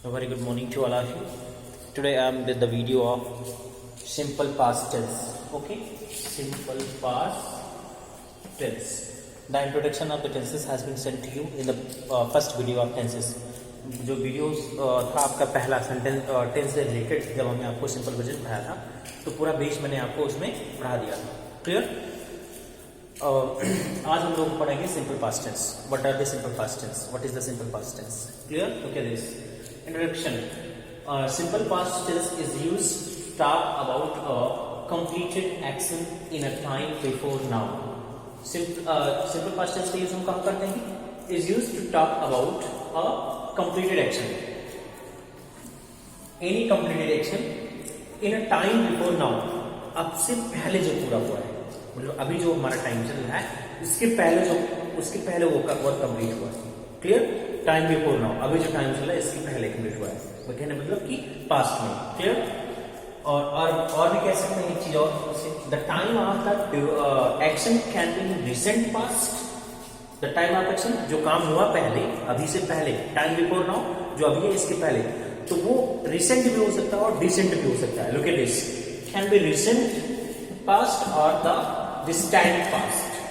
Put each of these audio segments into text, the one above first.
A very good morning to all of you. Today I am with the video of simple past tense. Okay, simple past tense. The introduction of the tenses has been sent to you in the first video of tenses. जो videos था आपका पहला sentence tense से related, जब हमने आपको simple present पढ़ाया था तो पूरा बेस मैंने आपको उसमें पढ़ा दिया था. क्लियर? आज हम लोग पढ़ेंगे simple past tense. What are the simple past tense? What is the simple past tense? Clear? Look at this. Introduction. Simple past tense is used to talk about a completed action in a time before now. Simple past tense का use हम कहाँ करते हैं? Is used to talk about a completed action. Any completed action in a time before now. अब से पहले जो पूरा हुआ है, मतलब अभी जो हमारा टाइम चल रहा है उसके पहले वो वर्क कंप्लीट हुआ है. क्लियर? टाइम बिफोर नाउ, अभी जो टाइम चल रहा है इसके पहले कंप्लीट हुआ है. वो कहने मतलब कि पास्ट में. क्लियर? और भी कह सकते हैं एक चीज और, the time of the action can be recent past. The time of action, जो काम हुआ पहले, अभी से पहले, टाइम बिफोर नाउ जो अभी है इसके पहले, तो वो रिसेंट भी हो सकता है और डिसेंट भी हो सकता है. Look at this. Can be recent past और the distant past.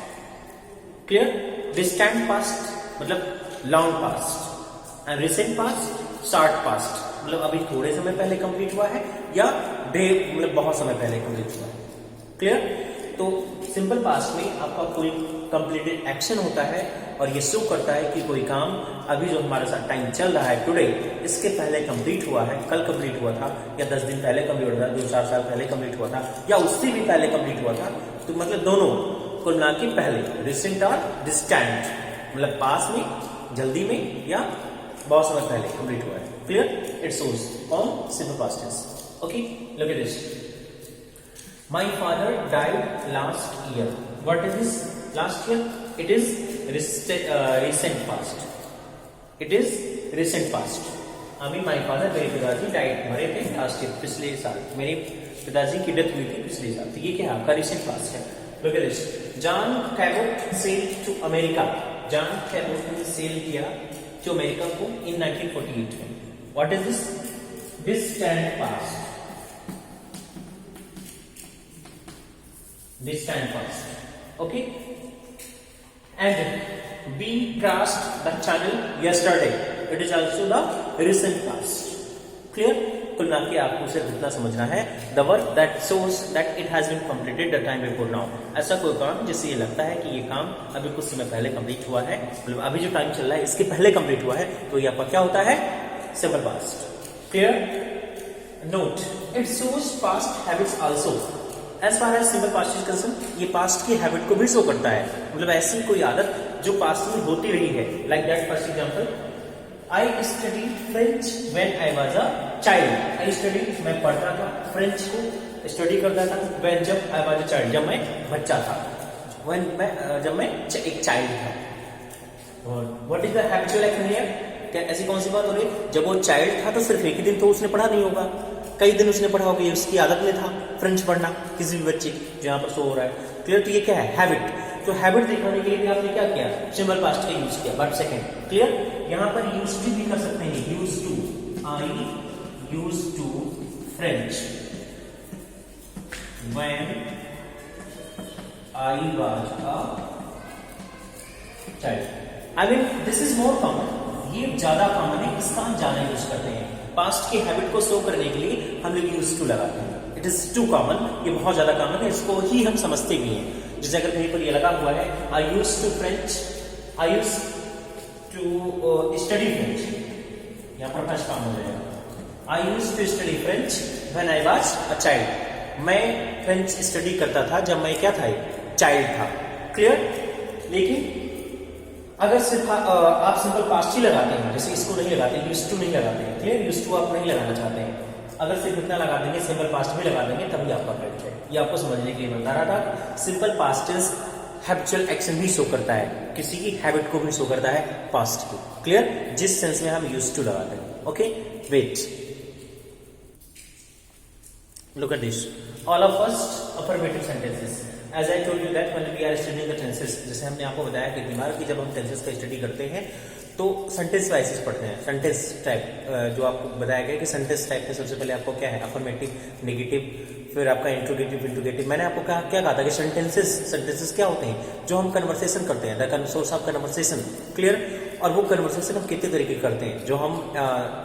Clear? Distant past मतलब long past and recent past short past, मतलब अभी थोड़े समय पहले कंप्लीट हुआ है या मतलब बहुत समय पहले कंप्लीट हुआ है. क्लियर? तो सिंपल पास्ट में आपका कोई कंप्लीटेड एक्शन होता है और ये शो करता है कि कोई काम अभी जो हमारे साथ टाइम चल रहा है टुडे, इसके पहले कंप्लीट हुआ है, कल कंप्लीट हुआ था, या 10 दिन पहले कंप्लीट हुआ था, 2-4 साल पहले कंप्लीट हुआ था, या उससे भी पहले कंप्लीट हुआ था. तो मतलब दोनों कुल मिला के पहले रिसेंट और डिस्टेंट, मतलब पास में, जल्दी में, या बहुत समय पहले कंप्लीट हुआ है. Clear? It shows on simple past tense. Okay, look at this. My father died last year. What is this? Last year. It is recent past. It is recent past. अभी माय फादर, मेरे पिताजी died, मरे थे last year, पिछले साल. मेरे पिताजी की डेथ हुई थी पिछले साल. तो ये क्या है? आपका रिसेंट पास्ट है. Look at this. John Cabot sailed to America. John Cabot ने सेल किया जो अमेरिका को इन 1948 में. What is this? Distant past. Distant past. Okay. And B crossed the channel yesterday. It is also the recent past. Clear? कुल मिला के आपको सिर्फ इतना समझना है, the work that shows that it has been completed the time before now. ऐसा कोई काम जिससे ये लगता है कि ये काम अभी कुछ समय पहले कंप्लीट हुआ है, मतलब अभी जो टाइम चल रहा है इसके पहले कंप्लीट हुआ है, तो ये आपका क्या होता है? Simple past. Clear? Note, it shows past habits also. As far as simple past is concern, ये पास्ट की हैबिट को भी शो करता है, मतलब ऐसी कोई आदत जो पास्ट में होती रही है. Like that, first example, I study French when I was a child. I study, मैं पढ़ता था, फ्रेंच को स्टडी करता था, व्हेन, जब, आई वाज अ चाइल्ड, जब मैं बच्चा था, जब मैं एक चाइल्ड था. What is the habitual action here? क्या ऐसी कौन सी बात हो रही है? जब वो चाइल्ड था तो सिर्फ एक ही दिन तो उसने पढ़ा नहीं होगा, कई दिन उसने पढ़ा होगा. ये उसकी आदत में था फ्रेंच पढ़ना, किसी भी बच्चे की, जो यहाँ पर शो हो रहा है. क्लियर? तो ये क्या है? हैबिट. तो हैबिट दिखाने के लिए भी आपने क्या किया? सिंपल पास्ट का यूज किया. But second. क्लियर? यहाँ पर यूज टू भी कर सकते हैं. Use to, I use to French when I was a child. I mean this is more common. ये ज्यादा कॉमन है, इसका हम ज्यादा यूज करते हैं. पास्ट की हैबिट को शो करने के लिए हम लोग यूज टू लगाते हैं. It is too common. ये बहुत ज्यादा कॉमन है, इसको ही हम समझते भी हैं. जैसे अगर कहीं पर ये लगा हुआ है, I use to French, I use to study French, यहाँ पर फर्स्ट काम हो जाएगा. I use to study French when I was a child. मैं फ्रेंच स्टडी करता था जब मैं क्या था? चाइल्ड था. क्लियर? लेकिन अगर सिर्फ आप सिंपल पास्ट ही लगाते हैं, जैसे इसको नहीं लगाते, यूज टू नहीं लगाते हैं. क्लियर? यूज टू आप नहीं लगाना चाहते हैं. अगर सिर्फ इतना लगा देंगे, सिंपल पास्ट भी लगा देंगे, तभी आपका करेक्ट है. ये आपको समझने के लिए बता रहा था. Simple past tense habitual action भी शो करता है, किसी की हैबिट को भी शो करता है पास्ट की. क्लियर? जिस सेंस में हम यूज टू लगाते हैं. Okay, wait, look at this. All of first affirmative sentences. As I told you that when we are studying the tenses, जैसे हमने आपको बताया कि दिमाग की जब हम टेंसेस का स्टडी करते हैं तो सेंटेंस वाइसेस पढ़ते हैं। सेंटेंस टाइप जो आपको बताया गया कि सेंटेंस टाइप में सबसे पहले आपको क्या है, अफर्मेटिव, नेगेटिव, फिर आपका इंट्रोगेटिव। मैंने आपको क्या कहा था कि सेंटेंसेस क्या होते हैं, जो हम कन्वर्सेशन करते हैं, the source of conversation. Clear. और वो कन्वर्सेशन हम कितने तरीके के करते हैं, जो हम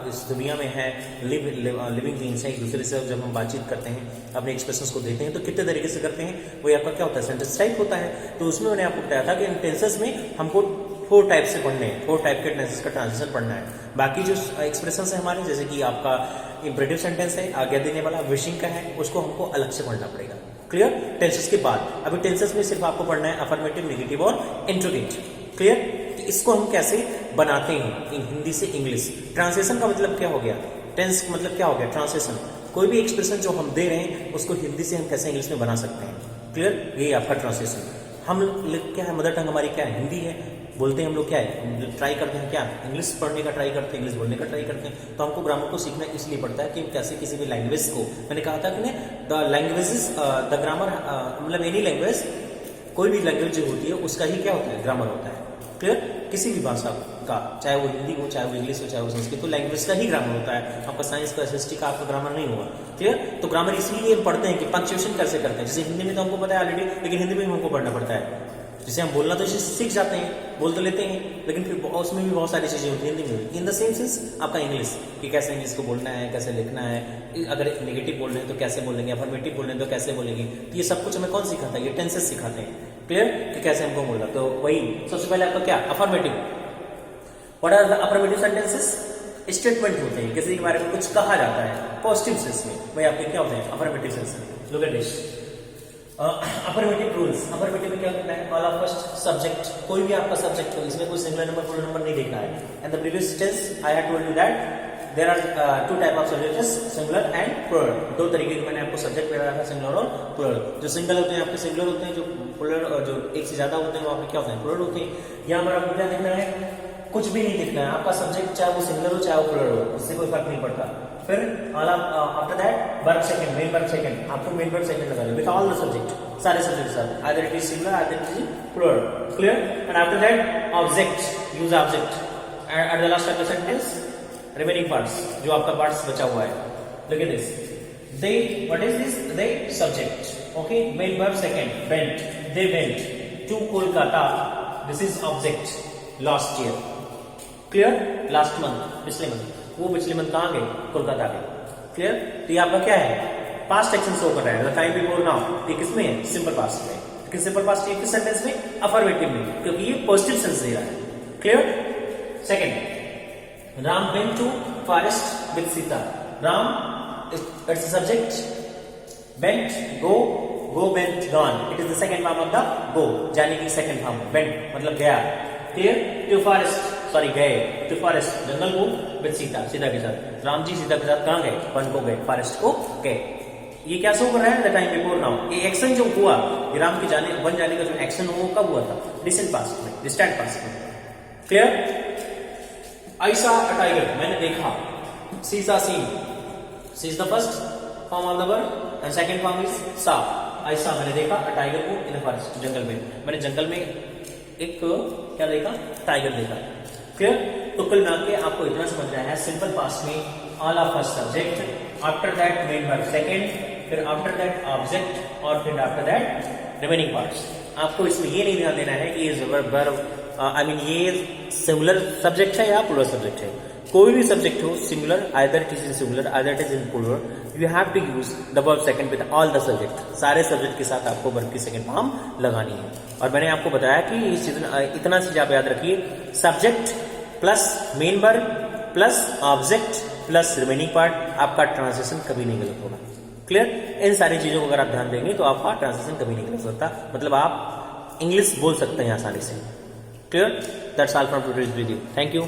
इस दुनिया में है, लिविंग बीइंग्स है, एक दूसरे से जब हम बातचीत करते हैं, अपने एक्सप्रेशंस को देते हैं, तो कितने तरीके से करते हैं, वो आपका क्या होता है, सेंटेंस टाइप होता है। तो उसमें मैंने आपको बताया था कि इन टेंसेस में हमको 4 टाइप से पढ़ने हैं, 4 टाइप के टेंसेस का ट्रांजिशन पढ़ना है। बाकी जो एक्सप्रेशंस है हमारे, जैसे कि आपका इंपरेटिव सेंटेंस है, आज्ञा देने वाला, विशिंग का है, उसको हमको अलग से पढ़ना पड़ेगा। क्लियर। टेंसेस के बाद अभी टेंसेस में सिर्फ आपको पढ़ना है अफर्मेटिव, नेगेटिव और इंट्रोगेटिव। क्लियर। इसको हम कैसे बनाते हैं हिंदी से इंग्लिश। ट्रांसलेशन का मतलब क्या हो गया, टेंस का मतलब क्या हो गया, ट्रांसलेशन। कोई भी एक्सप्रेशन जो हम दे रहे हैं उसको हिंदी से हम कैसे इंग्लिश में बना सकते हैं। क्लियर। ये आपका ट्रांसलेशन। हम क्या है, मदर टंग हमारी क्या है, हिंदी है, बोलते हैं हम लोग क्या है, हम ट्राई करते हैं क्या, इंग्लिश पढ़ने का ट्राई करते हैं, इंग्लिश बोलने का ट्राई करते हैं। तो हमको ग्रामर को सीखना इसलिए पड़ता है कि कैसे किसी भी लैंग्वेज को, मैंने कहा था कि द लैंग्वेजेस द ग्रामर, मतलब एनी लैंग्वेज, कोई भी लैंग्वेज जो होती है उसका ही क्या होता है, ग्रामर होता है। क्लियर। किसी भी भाषा का, चाहे वो हिंदी हो, चाहे वो इंग्लिश हो, चाहे वो संस्कृत, तो लैंग्वेज का ही ग्रामर होता है। आपका साइंस का, हिस्ट्री का आपका ग्रामर नहीं होगा। क्लियर। तो ग्रामर इसलिए पढ़ते हैं कि पंक्चुएशन कैसे करते हैं। जैसे हिंदी में तो हमको पता है ऑलरेडी, लेकिन हिंदी में हमको पढ़ना पड़ता है। जैसे हम बोलना तो सीख जाते हैं, बोल तो लेते हैं, लेकिन फिर उसमें भी बहुत सारी चीजें होती हैं हिंदी में। इन द सेम सेंस आपका इंग्लिश, कि कैसे इंग्लिश को बोलना है, कैसे लिखना है, अगर नेगेटिव बोल रहे हैं तो कैसे बोलेंगे, अफर्मेटिव बोल रहे हैं तो कैसे बोलेंगे। तो ये सब कुछ हमें कौन सिखाता है, ये टेंसेस सिखाते हैं। क्लियर। कि कैसे हमको बोलना। तो वही सबसे पहले आपका क्या, affirmative. What are the affirmative sentences, statement होते हैं, किसी के बारे में कुछ कहा जाता है पॉजिटिव सेंस में, वही आपके क्या होते हैं, अफर्मेटिव सेंस में। Look at this affirmative rules. Affirmative में क्या करना है, ऑल ऑफ फर्स्ट सब्जेक्ट, कोई भी आपका सब्जेक्ट हो, इसमें कोई सिंगुलर नंबर, प्लूरल नंबर नहीं देखना है। And the previous tense I have told you that there are 2 type of subjects, singular and plural. 2 तरीके के मैंने आपको सब्जेक्ट बताया था, सिंगुलर और प्लूरल। जो सिंगल होते हैं आपके सिंगुलर होते हैं, जो प्लूरल और जो एक से ज्यादा होते हैं वो आपके क्या होते हैं, प्लूरल होते हैं। यहाँ पर आपको क्या देखना है, कुछ भी नहीं देखना है, आपका सब्जेक्ट चाहे वो सिंगुलर हो चाहे वो प्लूरल हो, उससे कोई फर्क नहीं पड़ता। फिर after that verb second, main verb second, आपको मेन वर्ब सेकंड लगाना विद ऑल द सब्जेक्ट, सारे सब्जेक्ट साथ, either it is singular either it is plural. Clear. And after that object, use object at the last of the sentence, remaining parts, जो आपका parts बचा हुआ है। Look at this, they, what is this, they subject, okay, main verb second, went, they went to Kolkata, this is object, last year. Clear. Last month, पिछले month, वो पिछले month कहां गए, कोलकाता गए। क्लियर। तो ये आपका क्या है, पास्ट एक्शन शो कर रहा है, टाइम बिफोर नाउ, ये किसमें है, सिंपल पास्ट में। लेकिन सिंपल पास्ट ये किस सेंटेंस में, अफर्मेटिव में, क्योंकि ये पॉजिटिव सेंस दे रहा है। Clear. Second, Ram went to forest with Sita. Ram its subject, went go, go went gone, it is the second form of the go, जाने की सेकंड फॉर्म, वेंट मतलब गया। क्लियर। टू फॉरेस्ट, सॉरी गए, टू फॉरेस्ट जंगल को, विद सीता, सीता के साथ। राम जी सीता के साथ कहां गए, वन को गए, फॉरेस्ट को गए। ये क्या शो कर रहा है, द टाइम बिफोर नाउ। ये एक्शन जो हुआ, राम के जाने, वन जाने का जो एक्शन हुआ, कब हुआ था, रिसेंट पास्ट में, डिस्टेंट पास्ट में। Clear. I saw a tiger, मैंने देखा, see saw seen, see is the first form of the verb and second form is saw. I saw, मैंने देखा, अ टाइगर को इन द फॉरेस्ट, जंगल में, मैंने जंगल में एक क्या देखा, टाइगर देखा। क्लियर। तो कुल मिला के आपको इतना समझना है, सिंपल पास्ट में all of first subject, after that main verb second, फिर आफ्टर दैट ऑब्जेक्ट, और फिर आफ्टर दैट रिमेनिंग पार्ट्स। आपको इसमें ये नहीं ध्यान देना है कि ये वर्ब आई मीन ये सिंगुलर सब्जेक्ट है या प्लूरल सब्जेक्ट है। कोई भी सब्जेक्ट हो, singular, either it is in singular either it is in plural, you have to use the verb second with all the subject. सारे सब्जेक्ट के साथ आपको वर्ब की सेकंड फॉर्म लगानी है। और मैंने आपको बताया कि इतना चीज आप याद रखिए, subject plus main verb plus object plus remaining part, आपका ट्रांसलेशन कभी नहीं गलत होगा। क्लियर। इन सारी चीजों को अगर आप ध्यान देंगे तो आपका ट्रांसलेशन कभी नहीं गलत सकता, मतलब आप इंग्लिश बोल सकते हैं आसानी से। Clear. That's all from today's video. Thank you.